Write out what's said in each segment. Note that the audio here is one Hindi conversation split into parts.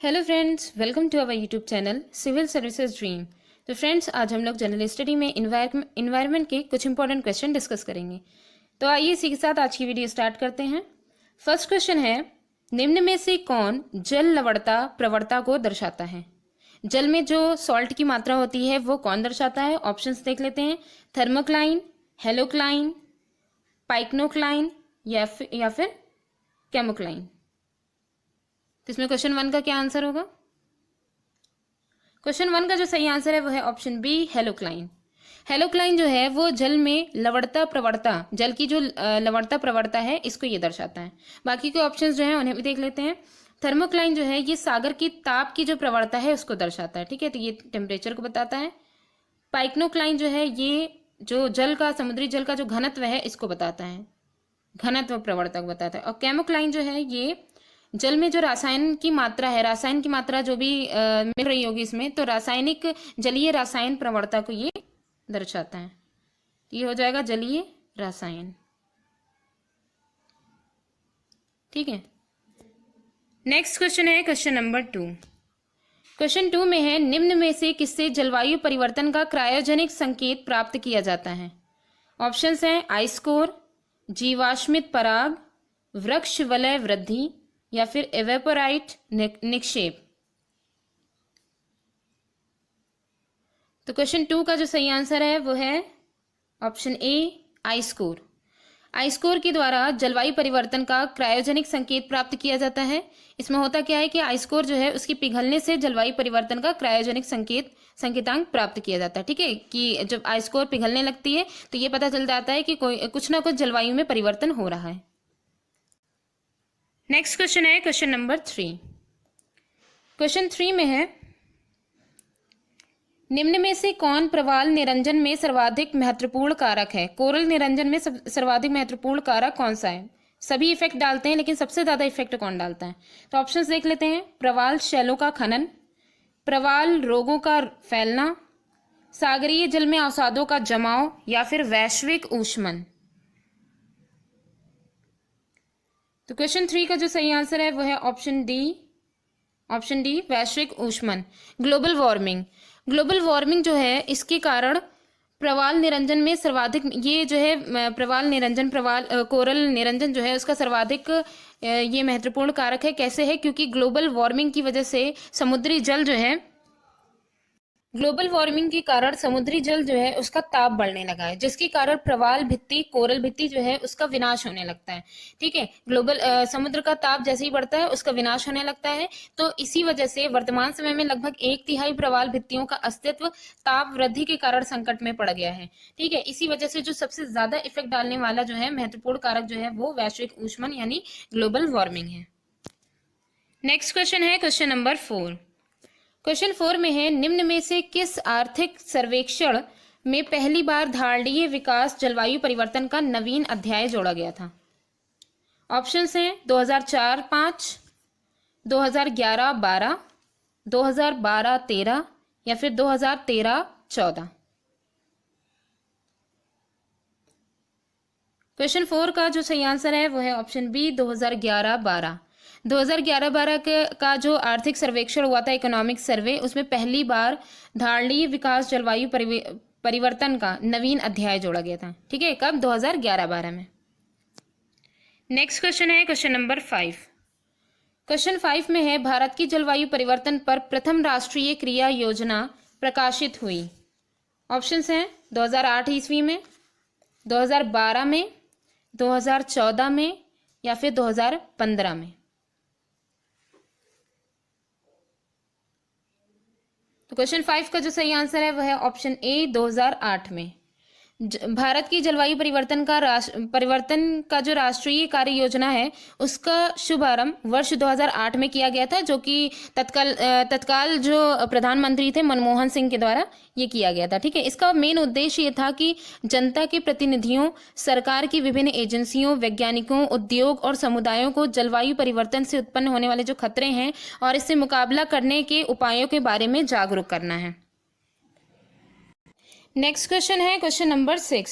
Hello friends, welcome to our YouTube channel Civil Services Dream. तो फ्रेंड्स, आज हम लोग जनरल स्टडी में इन्वायरमेंट के कुछ इंपॉर्टेंट क्वेश्चन डिस्कस करेंगे। तो आइए इसी के साथ आज की वीडियो स्टार्ट करते हैं। फर्स्ट क्वेश्चन है, निम्न में से कौन जल लवणता प्रवणता को दर्शाता है? जल में जो सॉल्ट की मात्रा होती है वो कौन दर्शाता है? ऑप्शंस देख लेते हैं। थर्मोक्लाइन, हेलोक्लाइन, पाइक्नोक्लाइन या फिर केमोक्लाइन। तो इसमें क्वेश्चन 1 का क्या आंसर होगा? क्वेश्चन 1 का जो सही आंसर है वो है ऑप्शन बी, हेलोक्लाइन। हेलोक्लाइन जो है वो जल में लवणता प्रवणता, जल की जो लवणता प्रवणता है इसको ये दर्शाता है। बाकी के ऑप्शंस जो है उन्हें भी देख लेते हैं। थर्मोक्लाइन जो है ये सागर की ताप की जो प्रवणता है उसको दर्शाता है, ठीक है, तो ये टेम्परेचर को बताता है। पाइक्नोक्लाइन जो है ये जो जल का, समुद्री जल का जो घनत्व है इसको बताता है, घनत्व प्रवणता को बताता है। और केमोक्लाइन जो है ये जल में जो रसायन की मात्रा है, रसायन की मात्रा जो भी मिल रही होगी इसमें, तो रासायनिक जलीय रसायन प्रवणता को ये दर्शाता है। ये हो जाएगा जलीय रसायन, ठीक है। नेक्स्ट क्वेश्चन है क्वेश्चन नंबर 2। क्वेश्चन 2 में है, निम्न में से किससे जलवायु परिवर्तन का क्रायोजेनिक संकेत प्राप्त किया जाता है? ऑप्शंस हैं आइस कोर, जीवाश्मित पराग, वृक्ष वलय वृद्धि या फिर एवेपोराइट निक्षेप। तो क्वेश्चन 2 का जो सही आंसर है वो है option A, ice core. Ice core के द्वारा जलवायु परिवर्तन का क्रायोजेनिक संकेत प्राप्त किया जाता है। इसमें होता क्या है कि आइस कोर जो है उसकी पिघलने से जलवायु परिवर्तन का क्रायोजेनिक संकेतांक प्राप्त किया जाता है, ठीक है, कि जब आइस कोर पिघलने लगती है तो ये पता चल जाता है कि कोई कुछ ना कुछ जलवायु में परिवर्तन हो रहा है। नेक्स्ट क्वेश्चन है क्वेश्चन नंबर 3। क्वेश्चन 3 में है, निम्न में से कौन प्रवाल निरंजन में सर्वाधिक महत्वपूर्ण कारक है? कोरल निरंजन में सर्वाधिक महत्वपूर्ण कारक कौन सा है? सभी इफेक्ट डालते हैं लेकिन सबसे ज्यादा इफेक्ट कौन डालता है? तो ऑप्शंस देख लेते हैं। प्रवाल शैलों का खनन, प्रवाल रोगों का फैलना, सागरीय जल में अवसादों का जमाव या फिर वैश्विक ऊष्मन। तो क्वेश्चन 3 का जो सही आंसर है वो है ऑप्शन डी, वैश्विक ऊष्मन, ग्लोबल वार्मिंग। ग्लोबल वार्मिंग जो है इसके कारण प्रवाल निरंजन में सर्वाधिक, ये जो है कोरल निरंजन जो है उसका सर्वाधिक ये महत्वपूर्ण कारक है। कैसे है? क्योंकि ग्लोबल वार्मिंग की वजह से समुद्री जल जो है, ग्लोबल वार्मिंग के कारण समुद्री जल जो है उसका ताप बढ़ने लगा है, जिसके कारण प्रवाल भित्ति, कोरल भित्ति जो है उसका विनाश होने लगता है, ठीक है। समुद्र का ताप जैसे ही बढ़ता है उसका विनाश होने लगता है। तो इसी वजह से वर्तमान समय में लगभग 1/3 प्रवाल भित्तियों का अस्तित्व ताप वृद्धि के कारण संकट में पड़ गया है, ठीक है। इसी वजह से जो सबसे ज्यादा इफेक्ट डालने वाला जो है महत्वपूर्ण कारक जो है वो वैश्विक ऊष्मन यानी ग्लोबल वार्मिंग है। नेक्स्ट क्वेश्चन है क्वेश्चन नंबर 4। क्वेश्चन 4 में है, निम्न में से किस आर्थिक सर्वेक्षण में पहली बार धारणीय विकास जलवायु परिवर्तन का नवीन अध्याय जोड़ा गया था? ऑप्शंस हैं 2004-5, 2011-12, 2012-13 या फिर 2013-14। क्वेश्चन 4 का जो सही आंसर है वो है ऑप्शन बी, 2011-12। 2011-12 का जो आर्थिक सर्वेक्षण हुआ था, इकोनॉमिक सर्वे, उसमें पहली बार धारणीय विकास जलवायु परिवर्तन का नवीन अध्याय जोड़ा गया था, ठीक है। कब? 2011-12 में। नेक्स्ट क्वेश्चन है क्वेश्चन नंबर 5। क्वेश्चन 5 में है, भारत की जलवायु परिवर्तन पर प्रथम राष्ट्रीय क्रिया योजना प्रकाशित हुई। ऑप्शंस हैं 2008 ईस्वी में, 2012 में, 2014 में या फिर 2015 में। तो क्वेश्चन 5 का जो सही आंसर है वह है ऑप्शन ए, 2008 में। भारत की जलवायु परिवर्तन का जो राष्ट्रीय कार्य योजना है उसका शुभारंभ वर्ष 2008 में किया गया था, जो कि तत्काल जो प्रधानमंत्री थे मनमोहन सिंह के द्वारा ये किया गया था, ठीक है। इसका मेन उद्देश्य ये था कि जनता के प्रतिनिधियों, सरकार की विभिन्न एजेंसियों, वैज्ञानिकों, उद्योग और समुदायों को जलवायु परिवर्तन से उत्पन्न होने वाले जो खतरे हैं और इससे मुकाबला करने के उपायों के बारे में जागरूक करना है। नेक्स्ट क्वेश्चन है क्वेश्चन नंबर 6।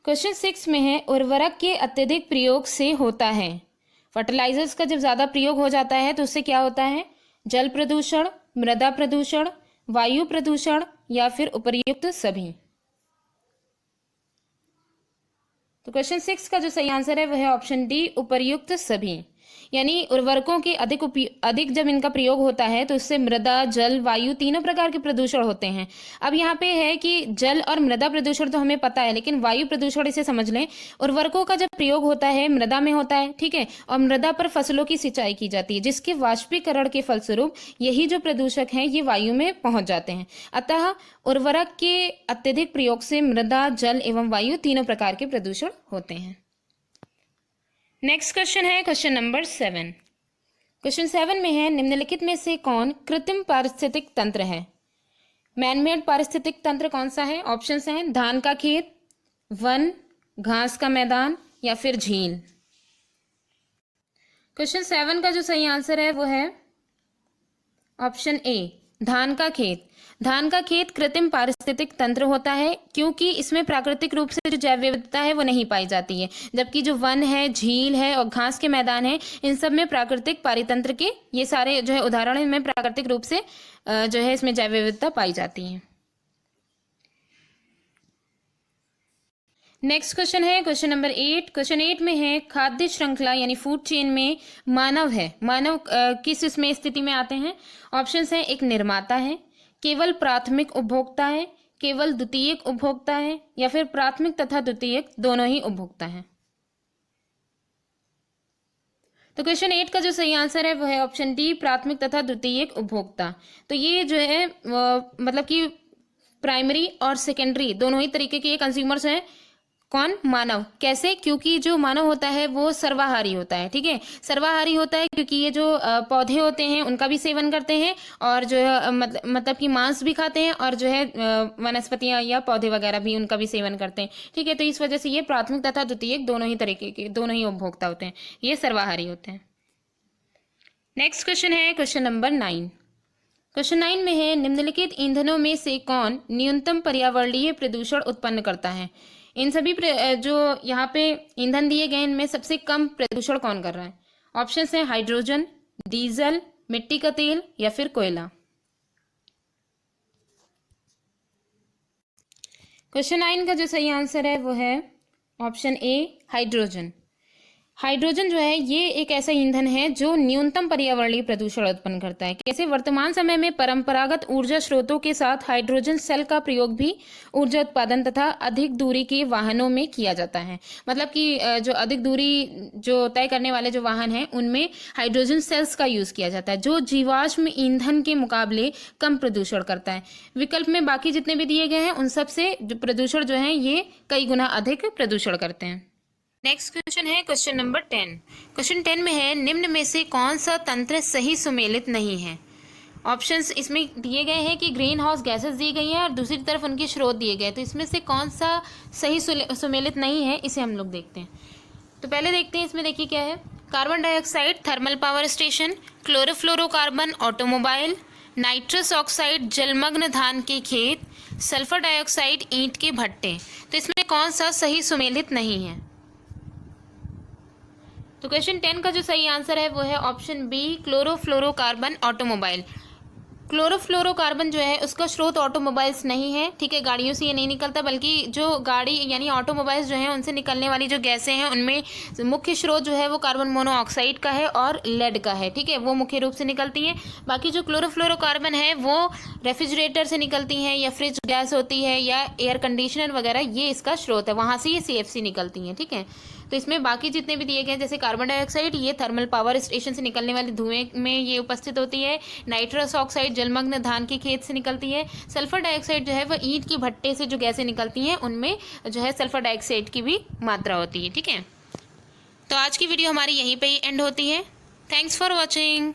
क्वेश्चन 6 में है, उर्वरक के अत्यधिक प्रयोग से होता है। फर्टिलाइजर्स का जब ज़्यादा प्रयोग हो जाता है तो उससे क्या होता है? जल प्रदूषण, मृदा प्रदूषण, वायु प्रदूषण या फिर उपर्युक्त सभी। तो क्वेश्चन 6 का जो सही आंसर है वह है ऑप्शन डी, उपर्युक्त सभी। यानी उर्वरकों के अधिक जब इनका प्रयोग होता है तो इससे मृदा, जल, वायु तीनों प्रकार के प्रदूषण होते हैं। अब यहाँ पे है कि जल और मृदा प्रदूषण तो हमें पता है, लेकिन वायु प्रदूषण इसे समझ लें। उर्वरकों का जब प्रयोग होता है मृदा में होता है, ठीक है, और मृदा पर फसलों की सिंचाई की जाती है, जिसके वाष्पीकरण के फलस्वरूप यही जो प्रदूषक हैं ये वायु में पहुंच जाते हैं। अतः उर्वरक के अत्यधिक प्रयोग से मृदा, जल एवं वायु तीनों प्रकार के प्रदूषण होते हैं। नेक्स्ट क्वेश्चन है क्वेश्चन नंबर 7। क्वेश्चन 7 में है, निम्नलिखित में से कौन कृत्रिम पारिस्थितिक तंत्र है? मैनमेड पारिस्थितिक तंत्र कौन सा है? ऑप्शंस हैं धान का खेत, वन, घास का मैदान या फिर झील। क्वेश्चन 7 का जो सही आंसर है वो है ऑप्शन ए, धान का खेत। धान का खेत कृत्रिम पारिस्थितिक तंत्र होता है क्योंकि इसमें प्राकृतिक रूप से जो जैव विविधता है वो नहीं पाई जाती है, जबकि जो वन है, झील है और घास के मैदान है, इन सब में प्राकृतिक पारितंत्र के ये सारे जो है उदाहरण में प्राकृतिक रूप से जो है इसमें जैव विविधता पाई जाती है। नेक्स्ट क्वेश्चन है क्वेश्चन नंबर 8। क्वेश्चन 8 में है, खाद्य श्रृंखला यानी फूड चेन में मानव है, मानव किस इसमें स्थिति में आते हैं? ऑप्शंस हैं एक निर्माता है, केवल प्राथमिक उपभोक्ता है, केवल द्वितीयक उपभोक्ता है या फिर प्राथमिक तथा द्वितीयक दोनों ही उपभोक्ता हैं। तो क्वेश्चन 8 का जो सही आंसर है वो है ऑप्शन डी, प्राथमिक तथा द्वितीयक उपभोक्ता। तो ये जो है मतलब कि प्राइमरी और सेकेंडरी दोनों ही तरीके के कंज्यूमर्स हैं। कौन? मानव। कैसे? क्योंकि जो मानव होता है वो सर्वाहारी होता है, ठीक है, सर्वाहारी होता है क्योंकि ये जो पौधे होते हैं उनका भी सेवन करते हैं और जो है मतलब कि मांस भी खाते हैं और जो है वनस्पतियां या पौधे वगैरह भी उनका भी सेवन करते हैं, ठीक है। तो इस वजह से ये प्राथमिक तथा द्वितीयक दोनों ही तरीके के, दोनों ही उपभोक्ता होते हैं, ये सर्वाहारी होते हैं। नेक्स्ट क्वेश्चन है क्वेश्चन नंबर 9। क्वेश्चन 9 में है, निम्नलिखित ईंधनों में से कौन न्यूनतम पर्यावरणीय प्रदूषण उत्पन्न करता है? इन सभी जो यहाँ पे ईंधन दिए गए इनमें सबसे कम प्रदूषण कौन कर रहा है? ऑप्शंस हैं हाइड्रोजन, डीजल, मिट्टी का तेल या फिर कोयला। क्वेश्चन 9 का जो सही आंसर है वो है ऑप्शन ए, हाइड्रोजन। हाइड्रोजन जो है ये एक ऐसा ईंधन है जो न्यूनतम पर्यावरणीय प्रदूषण उत्पन्न करता है। कैसे? वर्तमान समय में परंपरागत ऊर्जा स्रोतों के साथ हाइड्रोजन सेल का प्रयोग भी ऊर्जा उत्पादन तथा अधिक दूरी के वाहनों में किया जाता है। मतलब कि जो अधिक दूरी जो तय करने वाले जो वाहन हैं उनमें हाइड्रोजन सेल्स का यूज किया जाता है, जो जीवाश्म ईंधन के मुकाबले कम प्रदूषण करता है। विकल्प में बाकी जितने भी दिए गए हैं उन सब से जो प्रदूषण जो है ये कई गुना अधिक प्रदूषण करते हैं। नेक्स्ट क्वेश्चन है क्वेश्चन नंबर 10। क्वेश्चन 10 में है, निम्न में से कौन सा तंत्र सही सुमेलित नहीं है? ऑप्शंस इसमें दिए गए हैं कि ग्रीन हाउस गैसेस दी गई हैं और दूसरी तरफ उनके स्रोत दिए गए, तो इसमें से कौन सा सही सुमेलित नहीं है इसे हम लोग देखते हैं। तो पहले देखते हैं इसमें, देखिए क्या है। Carbon dioxide thermal power station, chlorofluorocarbon automobile, nitrous oxide जलमग्न धान के खेत, सल्फर डाइऑक्साइड ईंट के भट्टे। तो इसमें कौन सा सही सुमेलित नहीं है? तो क्वेश्चन 10 का जो सही आंसर है वो है option B, chlorofluorocarbon automobile. Chlorofluorocarbon जो है उसका स्रोत ऑटोमोबाइल्स नहीं है, ठीक है, गाड़ियों से ये नहीं निकलता, बल्कि जो गाड़ी यानी ऑटोमोबाइल्स जो हैं उनसे निकलने वाली जो गैसें हैं उनमें मुख्य स्रोत जो है वो कार्बन मोनोऑक्साइड का है और लेड का है, ठीक है, वो मुख्य रूप से निकलती हैं। बाकी जो क्लोरोफ्लोरोकार्बन है वो रेफ्रिजरेटर से निकलती हैं या फ्रिज गैस होती है या एयर कंडीशनर वगैरह, ये इसका स्रोत है, वहाँ से ये CFC निकलती हैं, ठीक है। तो इसमें बाकी जितने भी दिए गए हैं जैसे कार्बन डाइऑक्साइड ये थर्मल पावर स्टेशन से निकलने वाले धुएं में ये उपस्थित होती है, नाइट्रस ऑक्साइड जलमग्न धान के खेत से निकलती है, सल्फर डाइऑक्साइड जो है वह ईंट की भट्टे से जो गैसें निकलती हैं उनमें जो है सल्फर डाइऑक्साइड की भी मात्रा होती है, ठीक है। तो आज की वीडियो हमारी यहीं पर ही एंड होती है। Thanks for watching.